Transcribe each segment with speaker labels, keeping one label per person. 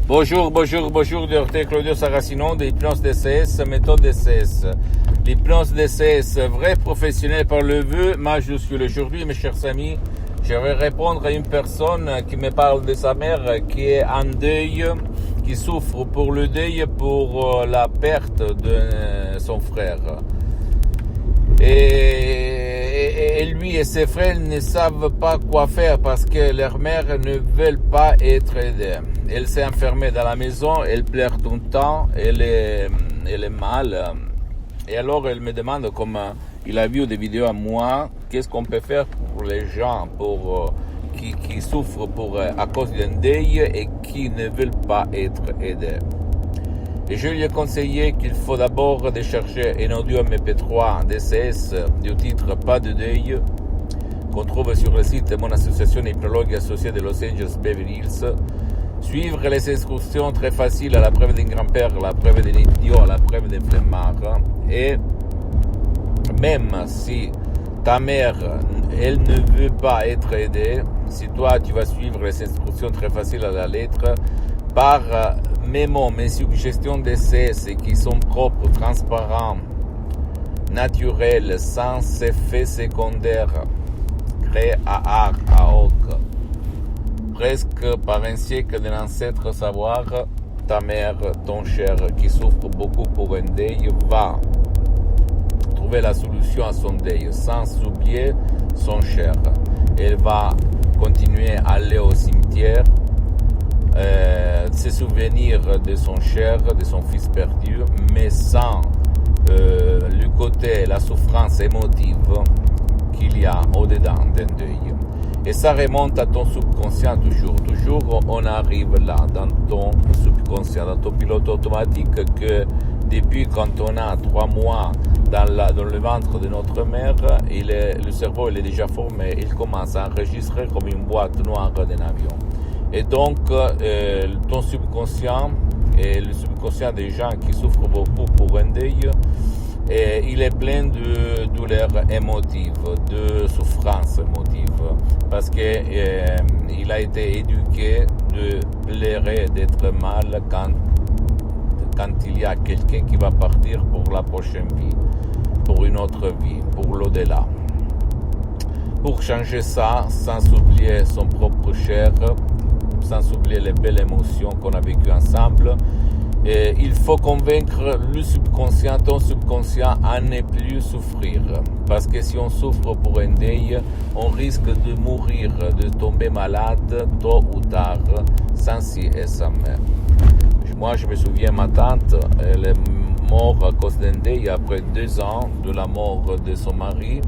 Speaker 1: Bonjour, docteur Claudio Saracino de l'hypnose DCS, méthode DCS. L'hypnose DCS, vrai professionnel par le vœu majuscule. Aujourd'hui, mes chers amis, je vais répondre à une personne qui me parle de sa mère qui est en deuil, qui souffre pour le deuil, pour la perte de son frère. Et lui et ses frères ne savent pas quoi faire parce que leur mère ne veut pas être aidée. Elle s'est enfermée dans la maison, elle pleure tout le temps, elle est mal. Et alors elle me demande, comme il a vu des vidéos à moi, qu'est-ce qu'on peut faire pour les gens qui souffrent à cause d'un deuil et qui ne veulent pas être aidés. Et je lui ai conseillé qu'il faut d'abord chercher un audio MP3 DCS du titre Pas de deuil, qu'on trouve sur le site de mon association hypnologue associée de Los Angeles Beverly Hills. Suivre les instructions très faciles à la preuve d'un grand-père, à la preuve d'un idiot, à la preuve d'un flemmard. Et même si ta mère, elle ne veut pas être aidée, si toi tu vas suivre les instructions très faciles à la lettre, par mes suggestions DCS qui sont propres, transparents, naturels, sans effet secondaire, créés à art, à hoc, presque par un siècle de l'ancêtre savoir, ta mère, ton cher, qui souffre beaucoup pour un deuil, va trouver la solution à son deuil, sans oublier son cher. Elle va continuer à aller au cimetière, se souvenir de son cher, de son fils perdu, mais sans le côté, la souffrance émotive qu'il y a au-dedans d'un deuil. Et ça remonte à ton subconscient toujours on arrive là, dans ton subconscient, dans ton pilote automatique que depuis quand on a 3 mois dans le ventre de notre mère, le cerveau il est déjà formé, il commence à enregistrer comme une boîte noire d'un avion. Et donc, ton subconscient et le subconscient des gens qui souffrent beaucoup pour un deuil, il est plein de douleurs émotives, de souffrances émotives, parce que il a été éduqué de pleurer, d'être mal quand il y a quelqu'un qui va partir pour la prochaine vie, pour une autre vie, pour l'au-delà. Pour changer ça, sans oublier son propre cher, sans oublier les belles émotions qu'on a vécues ensemble, il faut convaincre le subconscient, ton subconscient, à ne plus souffrir. Parce que si on souffre pour un deuil, on risque de mourir, de tomber malade tôt ou tard, sans si et sans même. Moi, je me souviens, ma tante, elle est morte à cause d'un deuil après 2 ans de la mort de son mari.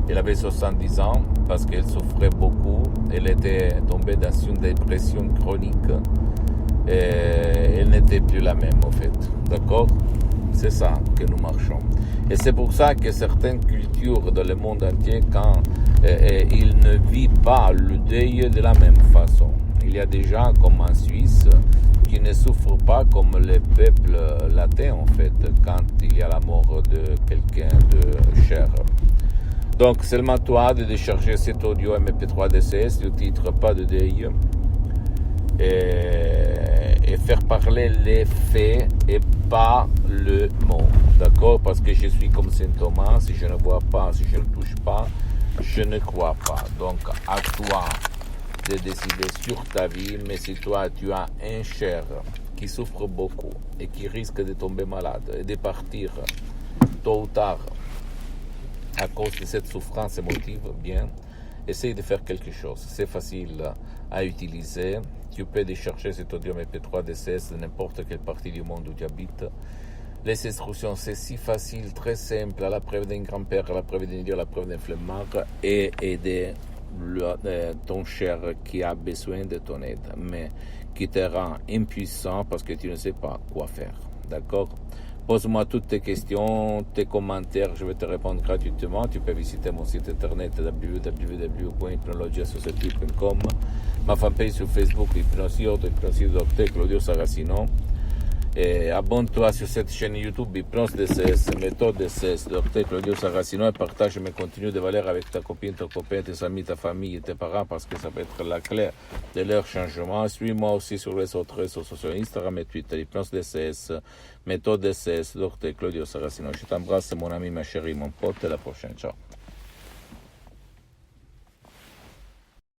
Speaker 1: Elle avait 70 ans parce qu'elle souffrait beaucoup. Elle était tombée dans une dépression chronique. Et elle n'était plus la même, en fait. D'accord? C'est ça que nous marchons. Et c'est pour ça que certaines cultures dans le monde entier, quand ils ne vivent pas le deuil de la même façon. Il y a des gens comme en Suisse qui ne souffrent pas comme le peuple latin, en fait, quand il y a la mort de quelqu'un de cher. Donc, seulement toi de décharger cet audio MP3 DCS du titre Pas de deuil et faire parler les faits et pas le mot. D'accord? Parce que je suis comme Saint Thomas, si je ne vois pas, si je ne touche pas, je ne crois pas. Donc, à toi de décider sur ta vie, mais si toi tu as un cher qui souffre beaucoup et qui risque de tomber malade et de partir tôt ou tard à cause de cette souffrance émotive, bien, essaye de faire quelque chose. C'est facile à utiliser. Tu peux décharger cet audio MP3 DCS de n'importe quelle partie du monde où tu habites. Les instructions, c'est si facile, très simple, à la preuve d'un grand-père, à la preuve d'un idiot, à la preuve d'un flemmard, et aider ton cher qui a besoin de ton aide, mais qui te rend impuissant parce que tu ne sais pas quoi faire. D'accord? Pose-moi toutes tes questions, tes commentaires, je vais te répondre gratuitement. Tu peux visiter mon site internet www.hypnologieassociative.com, ma fanpage sur Facebook, Hypnosie Docteur Claudio Saracino. Et abonne-toi sur cette chaîne YouTube Hypnose DCS, méthode DCS, Dr Claudio Saracino, et partage mes contenus de valeur avec ta copine, ton copain, tes amis, ta famille et tes parents, parce que ça peut être la clé de leur changement. Suis-moi aussi sur les autres réseaux sociaux, Instagram et Twitter, Hypnose DCS, méthode DCS, Dr Claudio Saracino. Je t'embrasse, mon ami, ma chérie, mon pote, à la prochaine. Ciao.